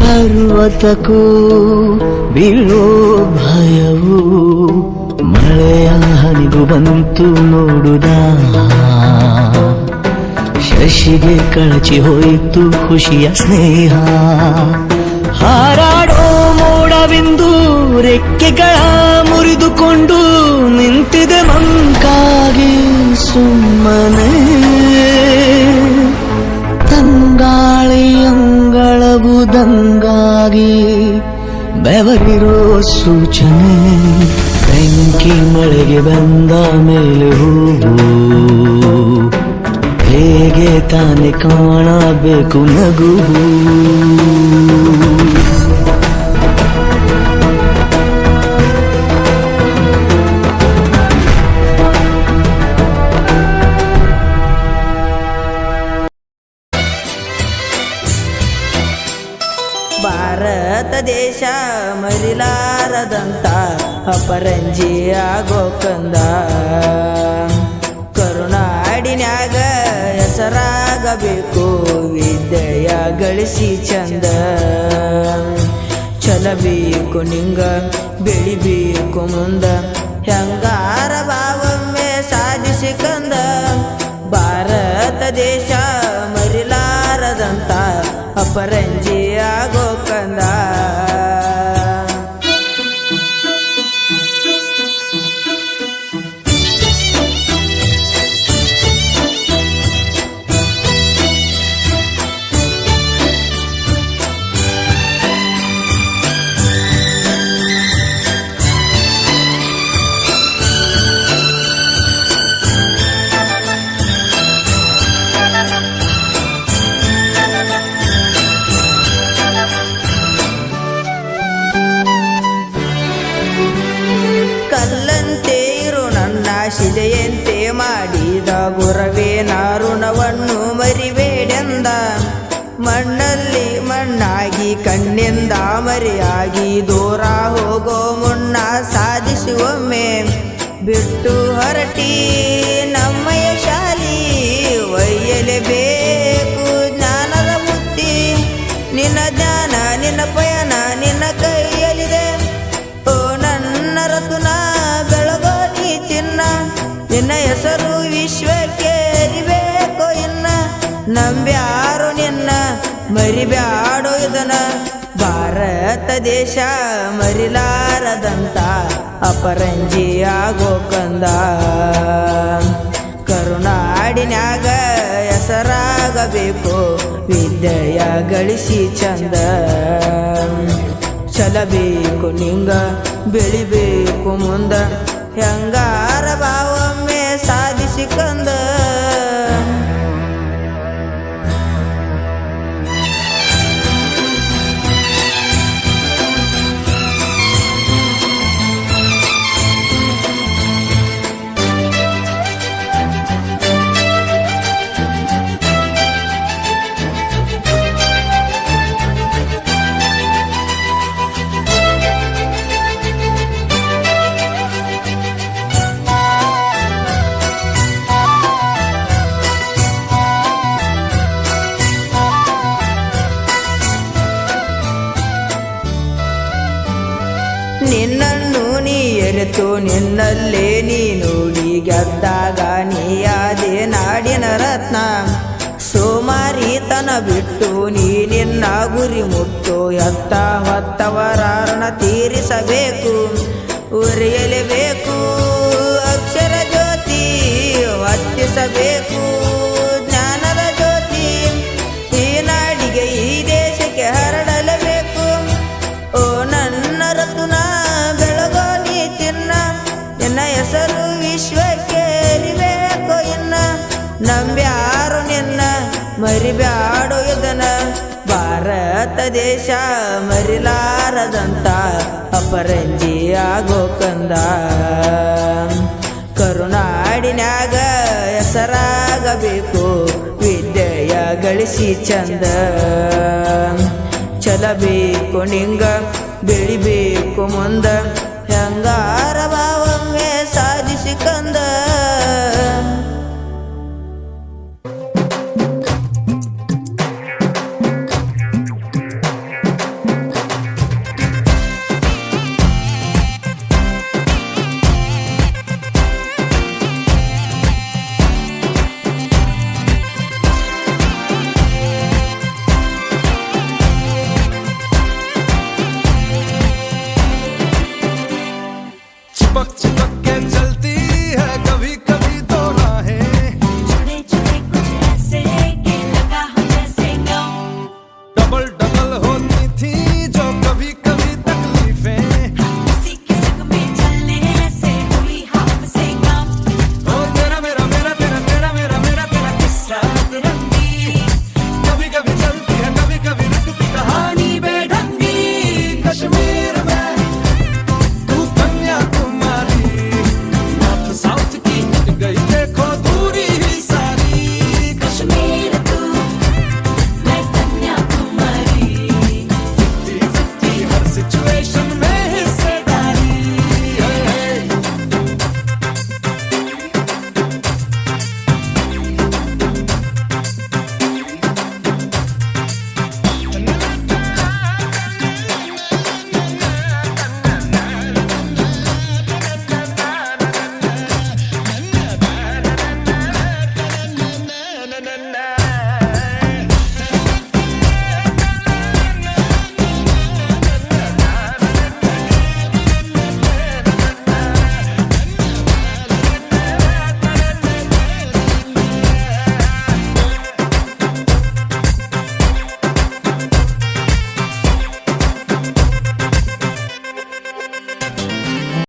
ಪರ್ವತಕ್ಕೂ ಬೀಳೋ ಭಯವು ಮಳೆಯ ಹನಿಗೂ ಬಂತು ನೋಡುದ ಶಶಿಗೆ ಕಳಚಿ ಹೋಯಿತು ಖುಷಿಯ ಸ್ನೇಹ ಹಾರಾಡೋ ಮೋಡವೆಂದು ರೆಕ್ಕೆಗಳ ಮುರಿದುಕೊಂಡು ನಿಂತಿದೆ ಮಂಕಾಗಿ ಸುಮ್ಮನೆ ತಂಗಾಳಿ ಅಂಗಳವುದಂಗಾಗಿ ಬೆವರಿರೋ ಸೂಚನೆ ಬೆಂಕಿ ಮಳೆಗೆ ಬಂದ ಮೇಲೆ ಹೂವು ಹೇಗೆ ತಾನೆ ಕಾಣಬೇಕು ನಗುವು ಭಾರತ ದೇಶ ಮರಿಲಾರದಂತ ಅಪರಂಜಿ ಆಗೋಕಂದ ಕರುನಾಡಿನ್ಯಾಗ ಹೆಸರಾಗಬೇಕು ವಿದ್ಯೆಯ ಗಳಿಸಿ ಚಂದ ಚಲಬೇಕು ನಿಂಗ ಬೆಳಿಬೇಕು ಮುಂದ ಹೆಂಗಾರ ಭಾವೊಮ್ಮೆ ಸಾಧಿಸಿ ಕಂದ ಭಾರತ ದೇಶ ಮರಿಲಾರದಂತ ಅಪರಂಜಿ ಆಗೋಕಂದ ಕಲ್ಲಂತೆ ಇರು ನನ್ನ ಶಿಲೆಯಂತೆ ಮಾಡಿದ ಗುರವೇ ನಾರುಣವನ್ನು ಮರಿಬೇಡೆಂದ ಮಣ್ಣಲ್ಲಿ ಮಣ್ಣಾಗಿ ಕಣ್ಣಿಂದ ಮರೆಯಾಗಿ ದೂರ ಹೋಗೋ ಮುನ್ನ ಸಾಧಿಸುವೊಮ್ಮೆ ಬಿಟ್ಟು ಹೊರಟಿ ನಮ್ಮಯ ಶಾಲಿ ಒಯ್ಯಲೇಬೇಕು ಜ್ಞಾನದ ಬುದ್ಧಿ ನಿನ್ನ ಜ್ಞಾನ ನಿನ್ನ ಪಯಣ ನಿನ್ನ ಕೈಯಲ್ಲಿದೆ ಓ ನನ್ನ ರತುನ ಬೆಳಗೋ ನೀ ಚಿನ್ನ ನಿನ್ನ ಹೆಸರು ವಿಶ್ವಕ್ಕೆ ಅರಿಬೇಕು ಇನ್ನ ನಂಬ್ಯಾರೋ ನಿನ್ನ ಮರಿಬ್ಯಾಡೋ ಇದನ್ನ ಭಾರತ ದೇಶ ಮರಿಲಾರದಂತ ಅಪರಂಜಿ ಆಗೋಕಂದ ಕರುನಾಡಿನ್ಯಾಗ ಹೆಸರಾಗಬೇಕು ವಿದ್ಯೆಯ ಗಳಿಸಿ ಚಂದ ಚಲಬೇಕು ನಿಂಗ ಬೆಳಿಬೇಕು ಮುಂದ ಹೆಂಗಾರ ಭಾವೊಮ್ಮೆ ಸಾಧಿಸಿ ಕಂದ ನಿನ್ನನ್ನು ನೀ ಎರೆತು ನಿನ್ನಲ್ಲೇ ನೀ ನೋಡಿ ಗೆದ್ದಾಗ ನೀಯಾದೆ ನಾಡಿನ ರತ್ನ ಸೋಮಾರಿತನ ಬಿಟ್ಟು ನೀ ನಿನ್ನ ಗುರಿ ಮುಟ್ಟು ಎತ್ತ ಹೊತ್ತವರಾರಣ ತೀರಿಸಬೇಕು ಉರಿಯಲೇಬೇಕು ಅಕ್ಷರ ಜ್ಯೋತಿ ಹೊತ್ತಿಸಬೇಕು ಜ್ಞಾನದ ಜ್ಯೋತಿ ಈ ನಾಡಿಗೆ ಈ ದೇಶಕ್ಕೆ ಹರಡಲೇಬೇಕು ಓ ನನ್ನ ರತುನ ಬೆಳಗೋ ನೀ ಚಿನ್ನ ನಿನ್ನ ಹೆಸರು ವಿಶ್ವಕ್ಕೆ ಅರಿಬೇಕು ಇನ್ನ ನಂಬ್ಯಾರೋ ನಿನ್ನ ಮರಿಬ್ಯಾಡೋ ಇದನ್ನ ಭಾರತ ದೇಶ ಮರಿಲಾರದಂತ ಅಪರಂಜಿ ಆಗೋಕಂದ ಕರುನಾಡಿನ್ಯಾಗ ಹೆಸರಾಗಬೇಕು ವಿದ್ಯೆಯ ಗಳಿಸಿ ಚಂದ ಚಲಬೇಕು ನಿಂಗ ಬೆಳಿಬೇಕು ಮುಂದ ಹೆಂಗ